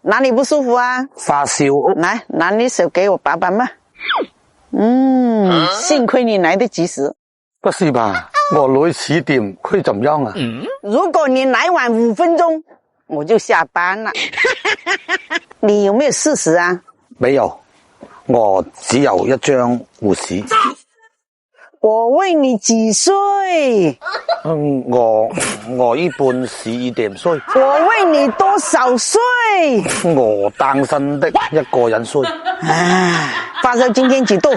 哪里不舒服啊？發燒。來，拿你手給我把把嘛。幸虧你來得及時。不是吧？我女遲點，佢怎樣啊？如果你來晚5分鐘，我就下班了。你有沒有事實啊？沒有，我只有一張護士。我問你幾歲？我一般12點歲。我問你多少歲？我單身的一個人睡。發燒今天幾度？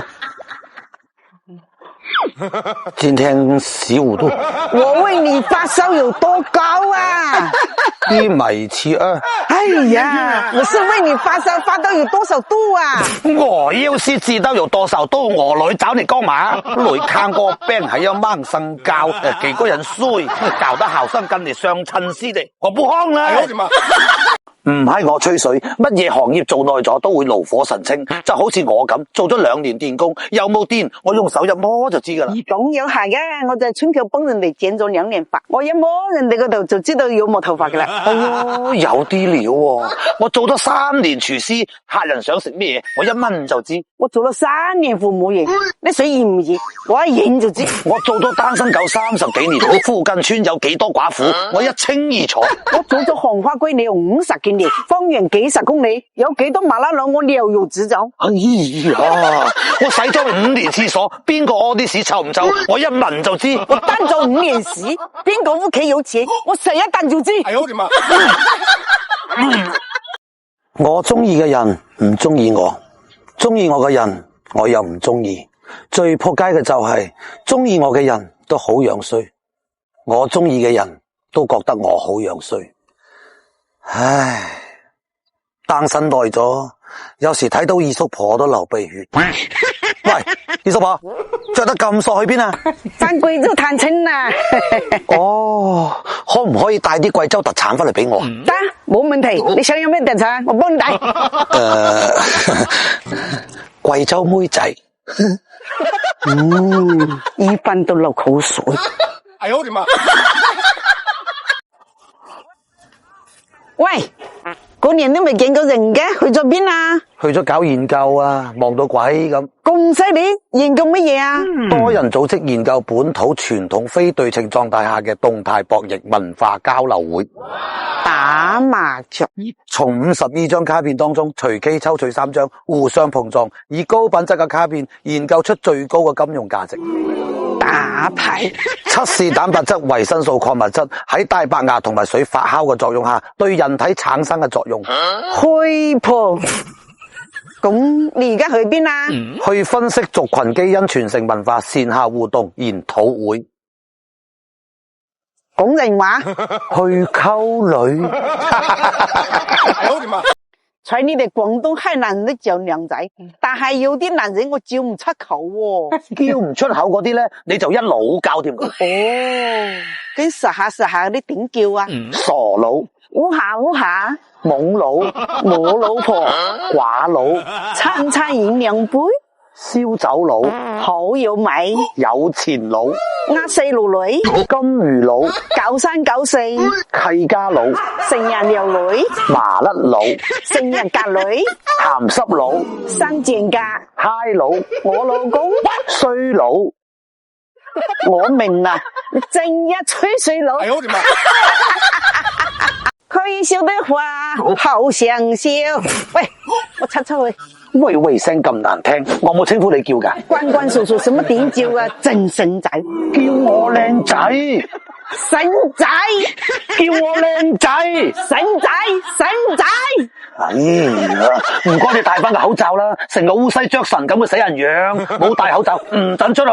今天15度。我問你發燒有多高啊？1.72米。哎呀，我是問你發燒發到有多少度啊？我要是知道有多少度，我來找你幹嘛？來看個病還要盲生教，幾個人睡，搞得好像跟你相親似的，我不康啦！唔係我吹水，乜嘢行業做耐咗都會爐火純青，就好似我咁做咗2年電工，有冇電？我用手一摸就知噶啦。咁樣係嘅，我就係春橋幫人哋剪咗2年髮，我一摸人哋嗰度就知道有冇頭髮噶啦。哦，有啲料喎！我做咗3年廚師，客人想食咩嘢，我一問就知。我做咗3年父母嘢，啲水熱唔熱，我一認就知。我做咗單身狗30幾年，附近村有幾多寡婦，我一清二楚。我做咗紅花閨女50幾年，方圓幾10公里，有幾多麻辣佬我了如指掌。哎呀，我洗咗5年廁所，邊個屙啲屎臭唔臭？我一聞就知。我單咗5年屎，邊個屋企有錢？我食一啖就知。係好點啊？我中意嘅人唔中意我，中意我嘅人我又唔中意。最撲街嘅就係中意我嘅人都好樣衰，我中意嘅人都覺得我好樣衰。唉，單身耐咗，有時睇到二叔婆都流鼻血。喂，二叔婆，着得咁索去邊啊？翻貴州探親啊！哦，可唔可以帶啲貴州特產翻嚟俾我？得，冇問題。你想有咩特產？我幫你帶。貴州妹仔。一般都流口水。哎呦我的媽！喂，嗰年都未見過人嘅，去咗邊啊？去咗搞研究啊，忙到鬼咁。咁犀利，研究乜嘢啊？多人組織研究本土傳統非對稱狀態下嘅動態博弈文化交流會。打麻雀，從52張卡片當中隨機抽取3張，互相碰撞，以高品質嘅卡片研究出最高嘅金融價值。打牌，測試蛋白質、維生素、礦物質喺大白牙同埋水發酵嘅作用下，對人體產生嘅作用。開鋪，咁你而家去邊啊？去分析族群基因傳承文化線下互動研討會。講人話，去溝女。在你哋廣東海南人都叫靚仔，但係有啲男人我叫唔出口喎。叫唔出口嗰啲咧，你就一路教掂佢。哦，咁實下啲點叫啊？傻佬、烏下、懵佬、我老婆、寡佬、餐飲兩杯、燒酒佬、好有米、有錢佬、細路女、金魚佬、93、94、契家佬、成人撩女、麻甩佬、成人格女、鹹濕佬、生賤格、嗨佬、我老公、衰佬。我明啦，你正一吹水佬。哎呦我的媽！可笑的話好想笑。喂，我出去。喂聲咁難聽，我冇稱呼你叫噶。關叔叔，什麼點叫啊？真神仔，叫我靚仔，神仔，叫我靚仔，神仔。哎呀，唔該你戴翻個口罩啦，成個烏西着神咁嘅死人樣，冇戴口罩唔准出去。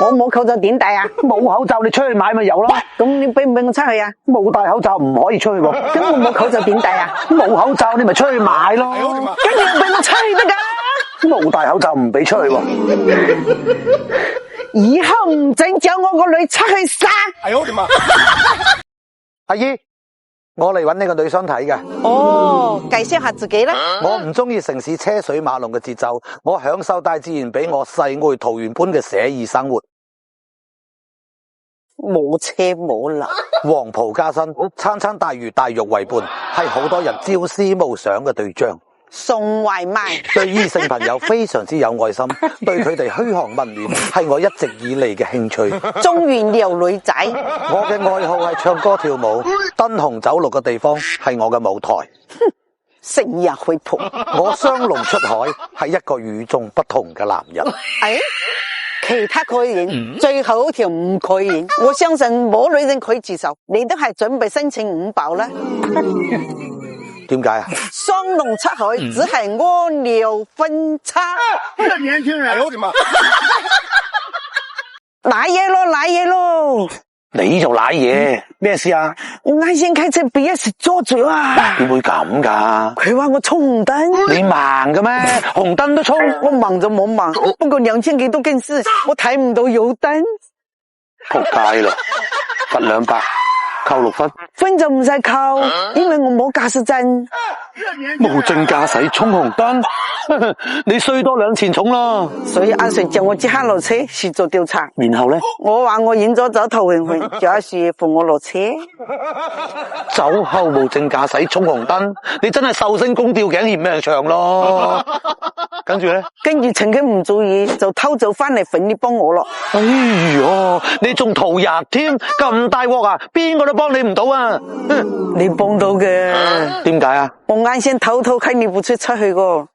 我冇口罩點戴啊？冇口罩你出去買咪有咯。咁你俾唔俾我出去啊？冇戴口罩唔可以出去喎。咁我冇口罩點戴啊？冇口罩你咪出去買咯。咁你又俾我出去得噶？冇戴口罩唔俾出去喎。以後唔准叫我個女出去殺。哎呦我的媽！阿姨，我嚟揾呢個女相睇嘅。哦，介紹下自己啦。我唔中意城市車水馬龍嘅節奏，我享受大自然俾我世外桃源般嘅寫意生活。冇車冇樓，黃袍加身，餐餐大魚大肉為伴，係好多人朝思暮想嘅對象。送外賣，對異性朋友非常之有愛心，對佢哋噓寒問暖，係我一直以嚟嘅興趣。中原撩女仔，我嘅愛好係唱歌跳舞，燈紅酒綠嘅地方係我嘅舞台。成日去蒲，我雙龍出海，係一個與眾不同嘅男人。其他可以演，最後一條唔可以演。我相信冇女人可以接受，你都係準備申請5保啦。點解啊？雙龍出海只係屙尿分叉。這年輕人，哎呦我的媽！瀨嘢咯，瀨嘢咯！你就瀨嘢，咩事啊？我啱先開車俾一時捉住啊！點會咁噶？佢話我衝紅燈，你盲嘅咩？紅燈都衝，我盲就冇盲，不過2000幾都近視，我睇唔到有燈。仆街啦，罰200，扣6分。分就唔使扣，因為我冇駕駛證。無證駕駛衝紅燈，你衰多2錢重啦。所以阿 Sir 叫我即刻落車去做調查。然後咧，我話我演咗走頭泳泳，叫阿 Sir 扶我落車。酒後無證駕駛衝紅燈，你真係壽星公吊頸嫌命長咯。跟住咧，跟住趁佢唔注意就偷走翻嚟罰你幫我咯。哎喲，你仲逃逸添，咁大鑊啊！邊個都幫你唔到啊！你幫到嘅，點解啊？我啱先偷偷睇你部車出去個，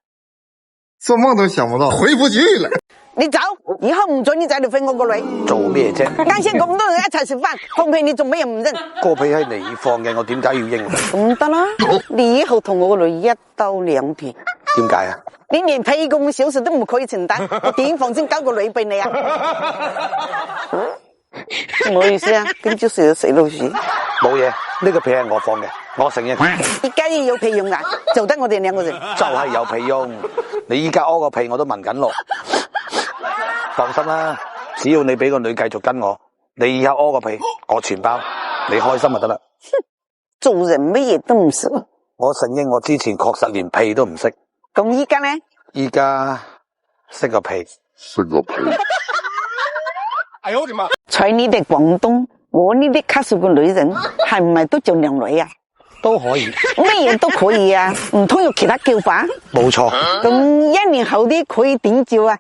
做夢都想不到，回不去了。你走，以後唔准你仔嚟飛我個女。做咩啫？啱先咁多人一齊食飯，放屁你做咩唔認？個屁係你放嘅，我點解要應？咁得啦，你以後同我個女一兜兩片。點解啊？你連屁咁小事都唔可以承擔，我點放先交個女俾你啊？唔好意思啊，今朝食咗死老鼠。冇嘢，呢個屁係我放嘅，我承認。依家要有屁用啊，就得我哋2個人。就係有屁用，你依家屙個屁我都聞緊咯。放心啦，只要你俾個女繼續跟我，你以後屙個屁我全包，你開心就得啦。做人乜嘢都唔識。我承認我之前確實連屁都唔識。咁依家呢？依家識個屁。哎呦我的媽！在你哋廣東，我呢啲卡數嘅女人係唔係都做靚女啊？都可以，咩嘢都可以啊，唔通有其他叫法？冇錯。咁1年後啲可以點叫啊？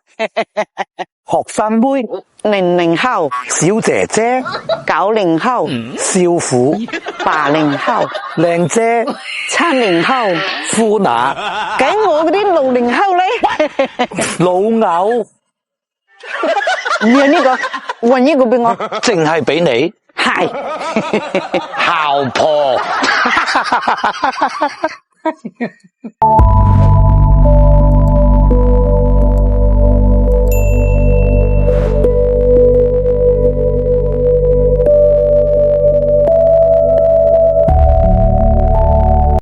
學生妹、 00後、小姐姐、 90後、少婦、 80後、靚姐、 70後、夫乸、咁我嗰啲60後咧，老牛，唔要呢個，換呢個俾我。淨係俾你係姣婆。